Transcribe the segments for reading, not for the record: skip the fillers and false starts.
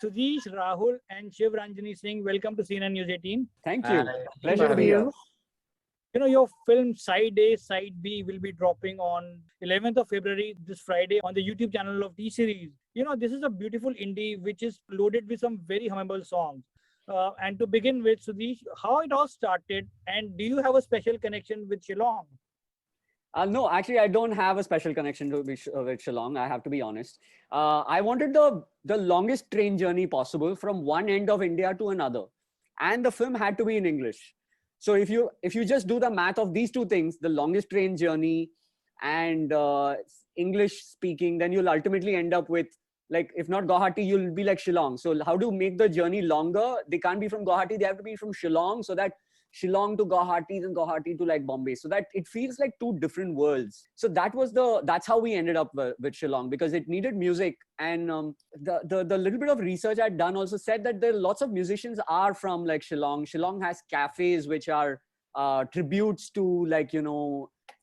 Sudhish, Rahul, and Shivranjani Singh, welcome to CNN News 18. Thank you. Thank Pleasure to be here. Your film Side A, Side B will be dropping on 11th of February, this Friday, on the YouTube channel of T-Series. This is a beautiful indie which is loaded with some very hummable songs. And to begin with, Sudhish, how it all started, and do you have a special connection with Shillong? No, actually, I don't have a special connection with Shillong. I have to be honest. I wanted the longest train journey possible from one end of India to another, and the film had to be in English. So if you just do the math of these two things, the longest train journey and English speaking, then you'll ultimately end up with, like, if not Guwahati, you'll be like Shillong. So how to make the journey longer? They can't be from Guwahati, they have to be from Shillong, so that Shillong to Guwahati, then Guwahati to like Bombay, so that it feels like two different worlds. So that's how we ended up with Shillong, because it needed music. And the little bit of research I'd done also said that there are lots of musicians are from like Shillong. Shillong has cafes which are tributes to, like,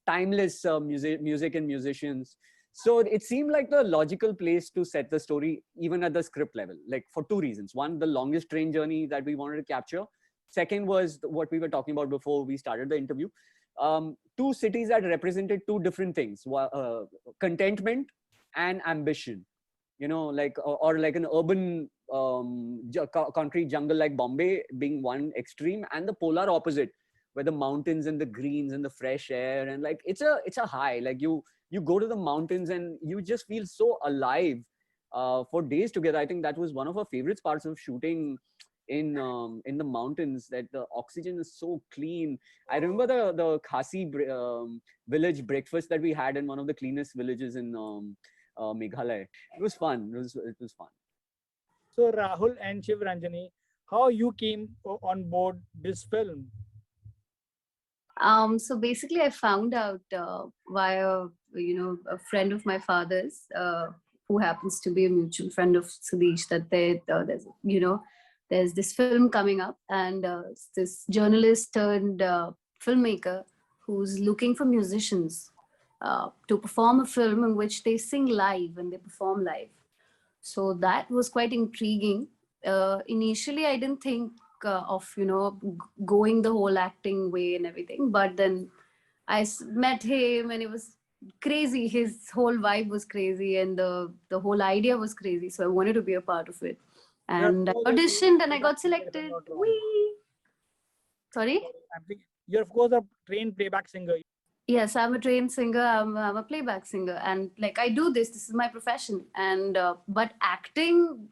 timeless music and musicians. So it seemed like the logical place to set the story, even at the script level, like for two reasons. One, the longest train journey that we wanted to capture. Second was what we were talking about before we started the interview. Two cities that represented two different things: contentment and ambition. Or like an urban concrete jungle like Bombay being one extreme, and the polar opposite, where the mountains and the greens and the fresh air, and like it's a high. Like you go to the mountains and you just feel so alive for days together. I think that was one of our favorite parts of shooting in the mountains, that the oxygen is so clean. I remember the Khasi village breakfast that we had in one of the cleanest villages in Meghalaya. It was fun. It was fun. So Rahul and Shivranjani, how you came on board this film? So basically, I found out via a friend of my father's, who happens to be a mutual friend of Sudhish, that there's this film coming up, and this journalist turned filmmaker who's looking for musicians to perform a film in which they sing live and they perform live. So that was quite intriguing. Initially, I didn't think of going the whole acting way and everything, but then I met him and it was crazy. His whole vibe was crazy, and the whole idea was crazy. So I wanted to be a part of it. And I auditioned and I got selected. Whee! Sorry? You're of course a trained playback singer. Yes, I'm a trained singer. I'm a playback singer, and like I do this. This is my profession. And but acting,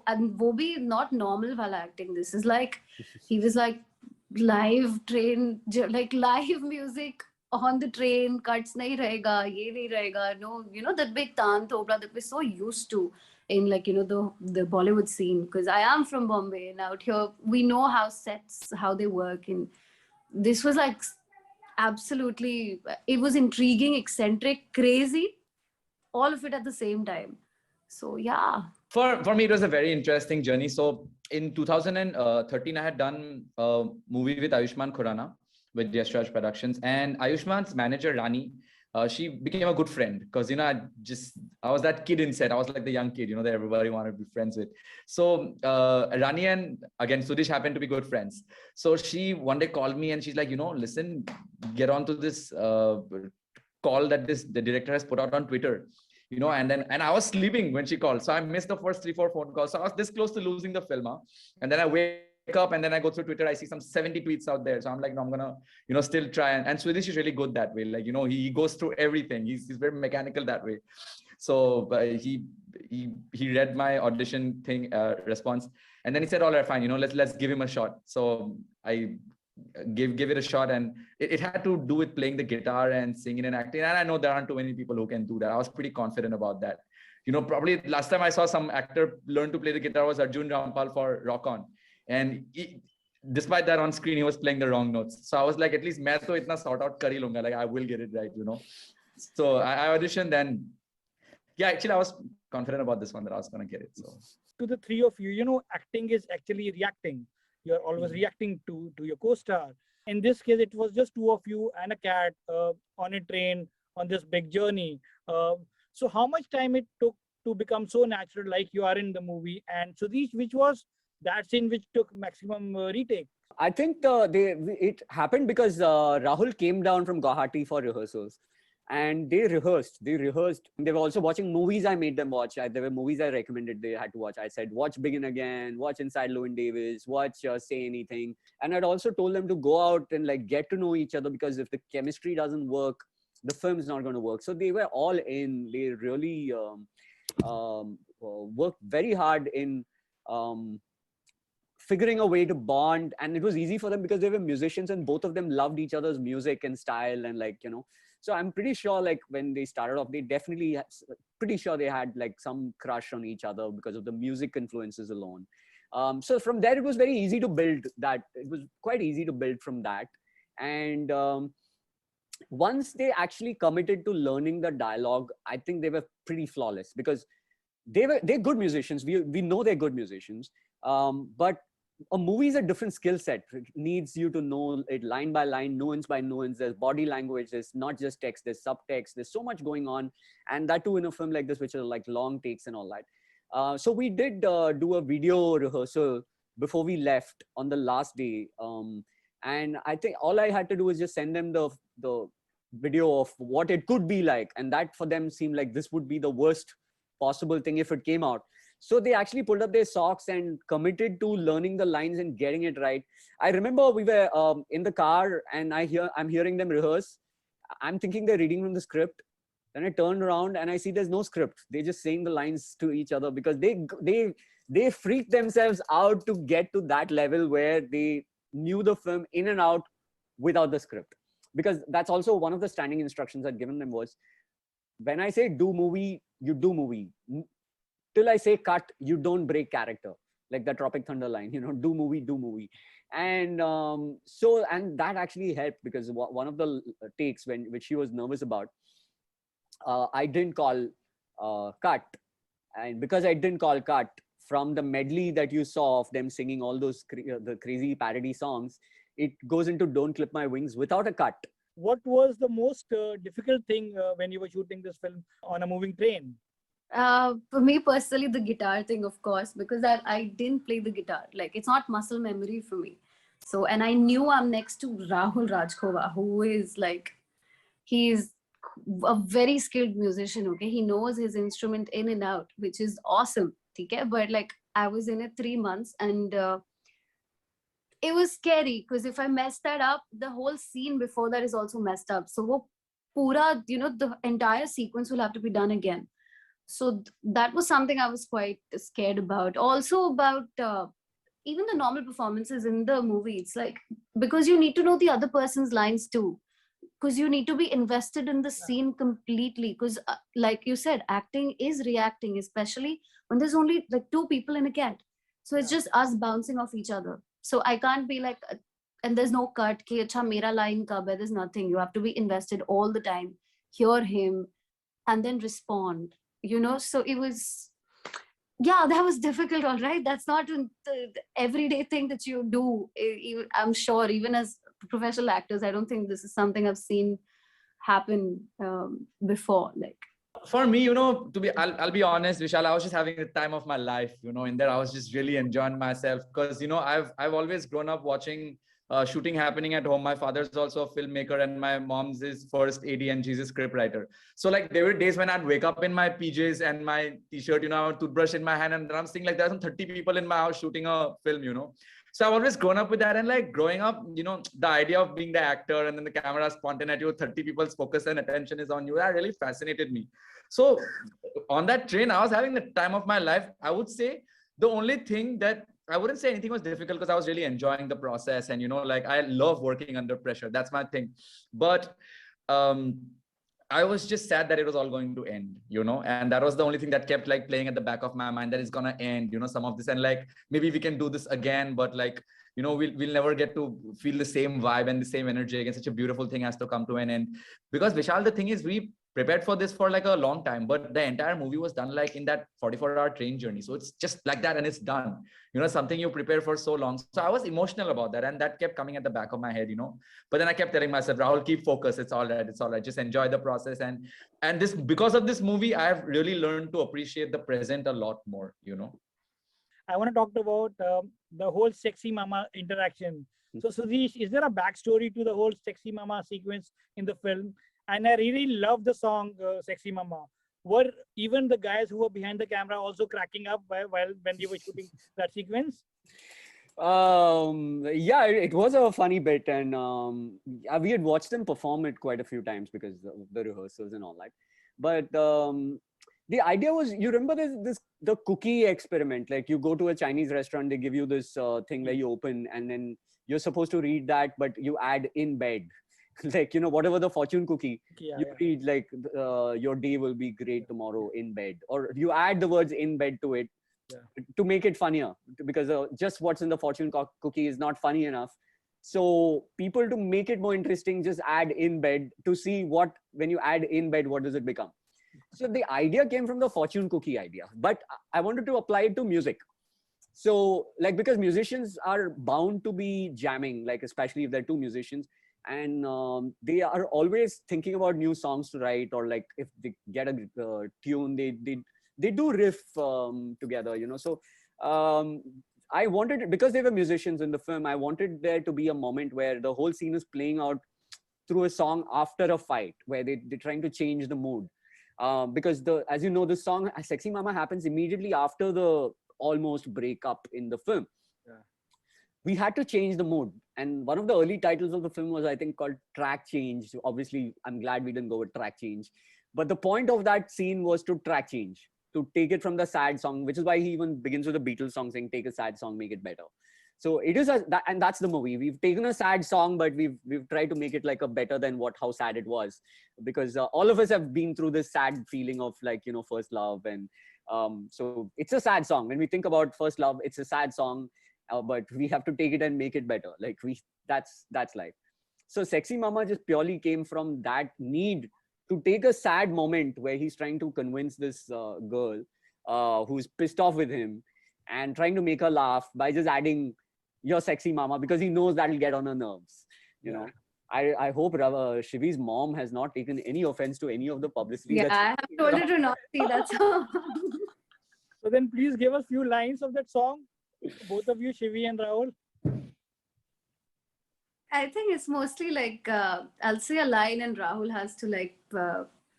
and wo bhi not normal wala acting. This is like, he was like live train, like live music on the train. Cuts nahi rahega, ye nahi rahega. No, that big taan thopla that we're so used to in the Bollywood scene, because I am from Bombay, and out here we know how sets, how they work, and this was like absolutely, it was intriguing, eccentric, crazy, all of it at the same time. So yeah. For me, it was a very interesting journey. So in 2013, I had done a movie with Ayushmann Khurrana with Yash Raj Productions, and Ayushmann's manager Rani, she became a good friend, because I was that kid in set. I was like the young kid, that everybody wanted to be friends with. So Rani and again Sudhish happened to be good friends. So she one day called me and she's like, listen, get onto this call that the director has put out on Twitter. And I was sleeping when she called, so I missed the first 3-4 phone calls. So I was this close to losing the film, and then I wake up and then I go through Twitter, I see some 70 tweets out there. So I'm like, no, I'm gonna, still try. And Swedish is really good that way. Like, he goes through everything. He's very mechanical that way. So he read my audition thing response, and then he said, all right, fine, let's give him a shot. So I give it a shot, and it had to do with playing the guitar and singing and acting. And I know there aren't too many people who can do that. I was pretty confident about that. Probably last time I saw some actor learn to play the guitar was Arjun Rampal for Rock On. And despite that, on screen, he was playing the wrong notes. So I was like, at least main to itna sort out kar hi lunga. Like, I will get it right, So I auditioned, and yeah, actually, I was confident about this one that I was going to get it. So to the three of you, acting is actually reacting. You're always reacting to your co-star. In this case, it was just two of you and a cat on a train on this big journey. So how much time it took to become so natural like you are in the movie? And Sudhish, which was that scene which took maximum retake? I think it happened because Rahul came down from Guwahati for rehearsals, and they rehearsed. They rehearsed. They were also watching movies I made them watch. There were movies I recommended they had to watch. I said, watch Begin Again, watch Inside Llewyn Davis, watch Say Anything. And I'd also told them to go out and like get to know each other, because if the chemistry doesn't work, the film's not going to work. So they were all in. They really worked very hard in figuring a way to bond, and it was easy for them because they were musicians and both of them loved each other's music and style, and like, you know, so I'm pretty sure like when they started off, they definitely pretty sure they had like some crush on each other because of the music influences alone. So from there it was very easy to build that. It was quite easy to build from that. And once they actually committed to learning the dialogue, I think they were pretty flawless, because they're good musicians. We know they're good musicians, but a movie is a different skill set. It needs you to know it line by line, nuance by nuance. There's body language. There's not just text. There's subtext. There's so much going on, and that too in a film like this, which are like long takes and all that. So we did do a video rehearsal before we left on the last day, and I think all I had to do was just send them the video of what it could be like, and that for them seemed like this would be the worst possible thing if it came out. So they actually pulled up their socks and committed to learning the lines and getting it right. I remember we were in the car, and I'm hearing them rehearse. I'm thinking they're reading from the script. Then I turned around and I see there's no script. They're just saying the lines to each other, because they freaked themselves out to get to that level where they knew the film in and out without the script. Because that's also one of the standing instructions I'd given them was, when I say do movie, you do movie. Till I say cut, you don't break character, like the Tropic Thunder line, you know, do movie. And and that actually helped, because one of the takes which she was nervous about, I didn't call cut. And because I didn't call cut, from the medley that you saw of them singing all those the crazy parody songs, it goes into Don't Clip My Wings without a cut. What was the most difficult thing when you were shooting this film on a moving train? For me personally, the guitar thing, of course, because I didn't play the guitar. Like, it's not muscle memory for me. So, and I knew I'm next to Rahul Rajkhowa, who is like, he's a very skilled musician. Okay, he knows his instrument in and out, which is awesome. Okay, but like, I was in it 3 months, and it was scary, because if I mess that up, the whole scene before that is also messed up. So, wo pura, you know, the entire sequence will have to be done again. So that was something I was quite scared about. Also about even the normal performances in the movie. It's like, because you need to know the other person's lines too, because you need to be invested in the scene completely. Because like you said, acting is reacting, especially when there's only like 2 people in a cat. So it's just us bouncing off each other. So I can't be like, and there's no cut, ki acha mera line kab hai, there's nothing. You have to be invested all the time, hear him, and then respond. You know, so it was, yeah, that was difficult. All right, that's not the everyday thing that you do. I'm sure, even as professional actors, I don't think this is something I've seen happen before. Like, for me, you know, I'll be honest, Vishal, I was just having the time of my life, you know. In there I was just really enjoying myself, because, you know, I've always grown up watching shooting happening at home. My father's also a filmmaker, and my mom's his first AD, and she's a scriptwriter. So like, there were days when I'd wake up in my PJs and my t-shirt, you know, a toothbrush in my hand, and I'm seeing like there's some 30 people in my house shooting a film, you know. So I've always grown up with that. And like, growing up, you know, the idea of being the actor, and then the camera is pointing at you, 30 people's focus and attention is on you, that really fascinated me. So on that train, I was having the time of my life. I would say the only thing that I wouldn't say anything was difficult, because I was really enjoying the process. And, you know, like, I love working under pressure. That's my thing. But I was just sad that it was all going to end, you know, and that was the only thing that kept like playing at the back of my mind, that it's gonna end, you know, some of this, and like, maybe we can do this again, but like, you know, we'll never get to feel the same vibe and the same energy again. Such a beautiful thing has to come to an end. Because Vishal, the thing is, we prepared for this for like a long time, but the entire movie was done like in that 44-hour train journey. So it's just like that and it's done. Something you prepare for so long. So I was emotional about that, and that kept coming at the back of my head. But then I kept telling myself, Rahul, keep focus. It's all right. It's all right. Just enjoy the process. And this, because of this movie, I have really learned to appreciate the present a lot more. I want to talk about the whole sexy mama interaction. So Sudhish, is there a backstory to the whole sexy mama sequence in the film? And I really love the song Sexy Mama. Were even the guys who were behind the camera also cracking up while when they were shooting that sequence? Yeah, it was a funny bit, and we had watched them perform it quite a few times because of the rehearsals and all that. But the idea was, you remember the cookie experiment? Like, you go to a Chinese restaurant, they give you this thing where you open, and then you're supposed to read that, but you add in bed. Like, whatever the fortune cookie, you read like, your day will be great tomorrow in bed, or you add the words in bed to it to make it funnier, because just what's in the fortune cookie is not funny enough. So people, to make it more interesting, just add in bed to see when you add in bed, what does it become? So the idea came from the fortune cookie idea, but I wanted to apply it to music. So, like, because musicians are bound to be jamming, like, especially if they're two musicians, and they are always thinking about new songs to write, or like if they get a tune, they do riff together. So I wanted, because they were musicians in the film, I wanted there to be a moment where the whole scene is playing out through a song after a fight, where they're trying to change the mood, because as you know, the song Sexy Mama happens immediately after the almost breakup in the film. We had to change the mood, and one of the early titles of the film was, I think, called Track Change. So obviously, I'm glad we didn't go with Track Change, but the point of that scene was to track change, to take it from the sad song, which is why he even begins with a Beatles song saying, take a sad song, make it better. So it is and that's the movie. We've taken a sad song, but we've tried to make it like a better than how sad it was, because all of us have been through this sad feeling of, like, first love, and so it's a sad song. When we think about first love, it's a sad song. But we have to take it and make it better. Like, that's life. So Sexy Mama just purely came from that need to take a sad moment where he's trying to convince this girl who's pissed off with him, and trying to make her laugh by just adding your sexy mama, because he knows that'll get on her nerves. I hope Shivi's mom has not taken any offense to any of the publicity. Yeah, I have told her to not see that song. So then please give us few lines of that song. Both of you, Shivi and Rahul. I think it's mostly like, I'll say a line and Rahul has to like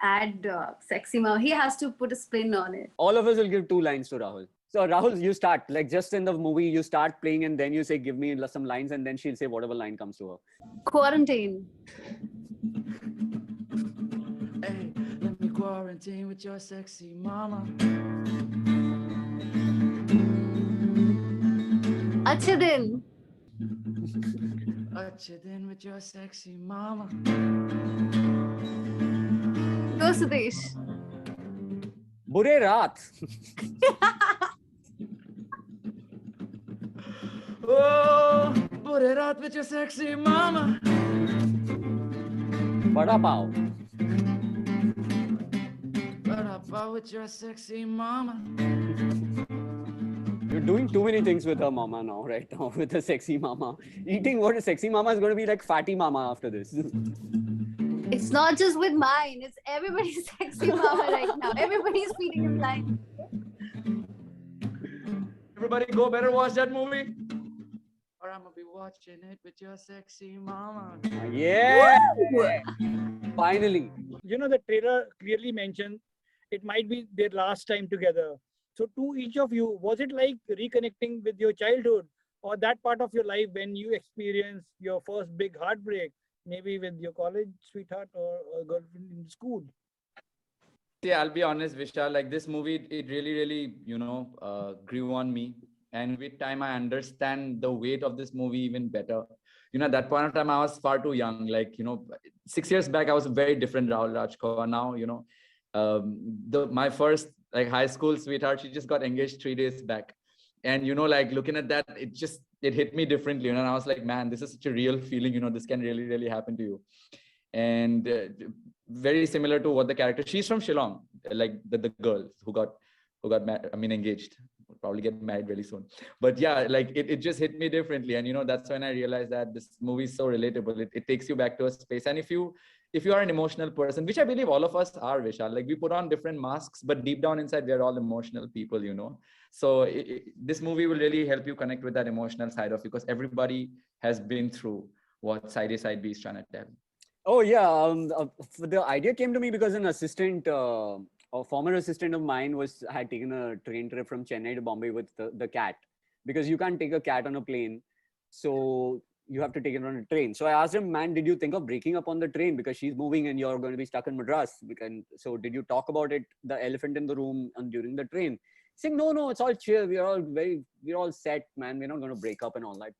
add sexy mama. He has to put a spin on it. All of us will give 2 lines to Rahul. So Rahul, you start, like, just in the movie, you start playing, and then you say, give me some lines, and then she'll say whatever line comes to her. Quarantine. Hey, let me quarantine with your sexy mama. Achhe din. Achhe din with your sexy mama. Go Sudhish. Bure raat. Oh, bure raat with your sexy mama. Bada pav. Bada pav with your sexy mama. You're doing too many things with her mama now, right now, with the sexy mama. Eating what? A sexy mama is going to be like fatty mama after this. It's not just with mine. It's everybody's sexy mama right now. Everybody's feeding him line. Everybody go, better watch that movie. Or I'm gonna be watching it with your sexy mama. Yeah! Finally. The trailer clearly mentioned it might be their last time together. So to each of you, was it like reconnecting with your childhood, or that part of your life when you experienced your first big heartbreak, maybe with your college sweetheart or a girlfriend in school? Yeah, I'll be honest, Vishal, like, this movie, it really, really, grew on me. And with time, I understand the weight of this movie even better. At that point of time, I was far too young. Like, 6 years back, I was a very different Rahul Rajkhowa. Now, my first like high school sweetheart, she just got engaged 3 days back. And, like, looking at that, it hit me differently. And I was like, man, this is such a real feeling. This can really, really happen to you. And very similar to what the character. She's from Shillong, like the girl who got engaged. Will probably get married really soon. But yeah, like it just hit me differently, and that's when I realized that this movie is so relatable. It takes you back to a space, and if you are an emotional person, which I believe all of us are, Vishal, like we put on different masks, but deep down inside, we are all emotional people. So this movie will really help you connect with that emotional side of you, because everybody has been through what Side A Side B is trying to tell. Oh yeah, the idea came to me because an assistant, a former assistant of mine had taken a train trip from Chennai to Bombay with the cat, because you can't take a cat on a plane, so you have to take it on a train. So I asked him, man, did you think of breaking up on the train because she's moving and you're going to be stuck in Madras? So did you talk about it, the elephant in the room, during the train? He's saying, no, it's all chill. We're all set, man. We're not going to break up and all that.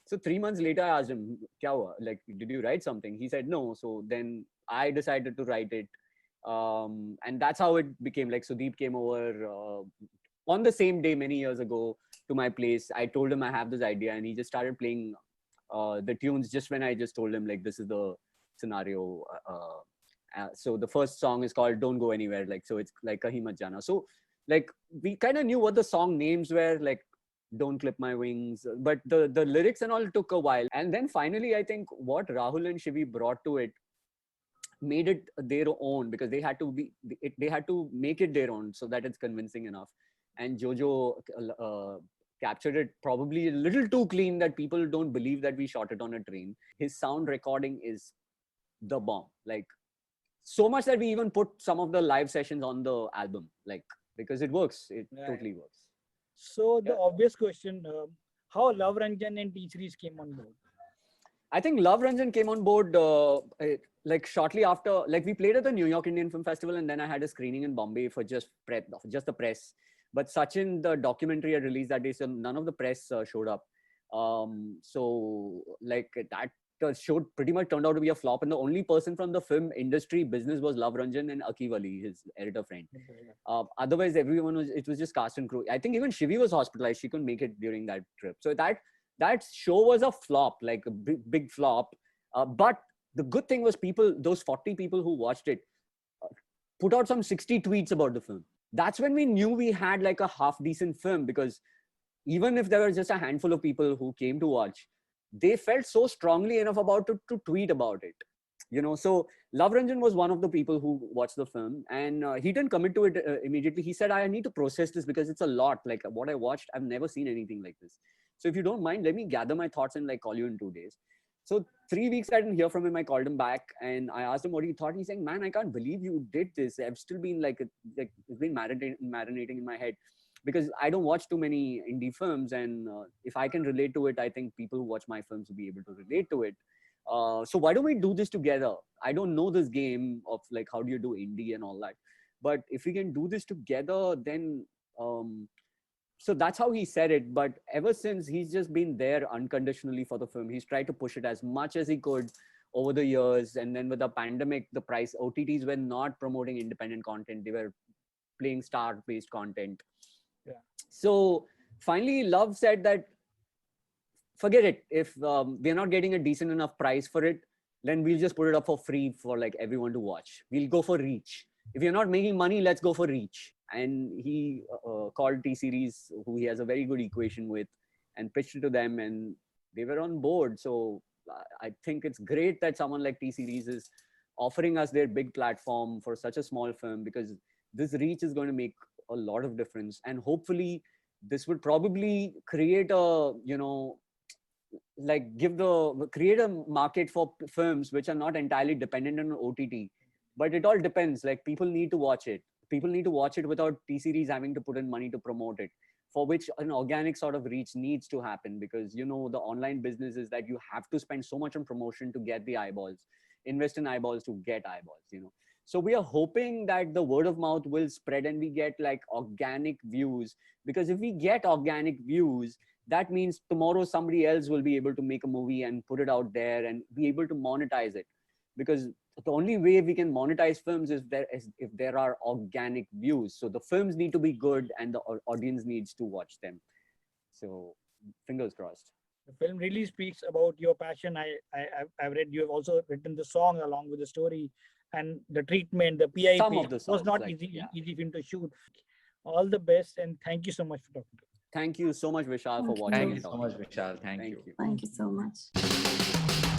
So 3 months later, I asked him, Kya hua? Like, did you write something? He said no. So then I decided to write it. And that's how it became. Like, Sudeep came over on the same day many years ago to my place. I told him I have this idea, and he just started playing the tunes just when I just told him, like, this is the scenario. So the first song is called Don't Go Anywhere. Like, so it's like Kahin Mat Jana. So like we kind of knew what the song names were, like Don't Clip My Wings, but the lyrics and all took a while. And then finally, I think what Rahul and Shivi brought to it made it their own, because they had to make it their own so that it's convincing enough. And Jojo captured it probably a little too clean that people don't believe that we shot it on a train. His sound recording is the bomb, like so much that we even put some of the live sessions on the album, like, because it works. It totally works. So the obvious question, how Luv Ranjan and T-Series came on board? I think Luv Ranjan came on board like shortly after, like we played at the New York Indian Film Festival, and then I had a screening in Bombay for just the press. But Sachin, the documentary had released that day, so none of the press showed up. So like that show pretty much turned out to be a flop, and the only person from the film industry business was Luv Ranjan and Akif Ali, his editor friend. Otherwise, it was just cast and crew. I think even Shivi was hospitalized. She couldn't make it during that trip. So that show was a flop, like a big flop. But the good thing was those 40 people who watched it put out some 60 tweets about the film. That's when we knew we had like a half decent film, because even if there were just a handful of people who came to watch, they felt so strongly enough about it to tweet about it. So Luv Ranjan was one of the people who watched the film, and he didn't commit to it immediately. He said, I need to process this because it's a lot. Like what I watched, I've never seen anything like this. So if you don't mind, let me gather my thoughts and like call you in 2 days. So 3 weeks I didn't hear from him. I called him back and I asked him what he thought. He's saying, man, I can't believe you did this. I've still been like it's been marinating in my head, because I don't watch too many indie films, and if I can relate to it, I think people who watch my films will be able to relate to it. So why don't we do this together? I don't know this game of like how do you do indie and all that, but if we can do this together, then so that's how he said it. But ever since, he's just been there unconditionally for the film. He's tried to push it as much as he could over the years. And then with the pandemic, OTTs were not promoting independent content. They were playing star-based content. Yeah. So finally, Luv said that, forget it. If we're not getting a decent enough price for it, then we'll just put it up for free for like everyone to watch. We'll go for reach. If you're not making money, let's go for reach. And he called T-Series, who he has a very good equation with, and pitched it to them, and they were on board. So I think it's great that someone like T-Series is offering us their big platform for such a small film, because this reach is going to make a lot of difference. And hopefully this would probably create a, create a market for films which are not entirely dependent on OTT. But it all depends. Like, people need to watch it. People need to watch it without T-Series having to put in money to promote it, for which an organic sort of reach needs to happen, because, the online business is that you have to spend so much on promotion to get the eyeballs, invest in eyeballs to get eyeballs, So we are hoping that the word of mouth will spread and we get like organic views, because if we get organic views, that means tomorrow somebody else will be able to make a movie and put it out there and be able to monetize it. Because the only way we can monetize films is if there are organic views. So the films need to be good and the audience needs to watch them. So fingers crossed. The film really speaks about your passion. I've read you have also written the song along with the story, and the treatment, the PIP Some of the was songs, not like, easy yeah. easy film to shoot. All the best, and thank you so much for talking to me. Thank you so much, Vishal, for Thank you. watching Thank and you so talking much, to us. Vishal. Thank you. Thank you so much.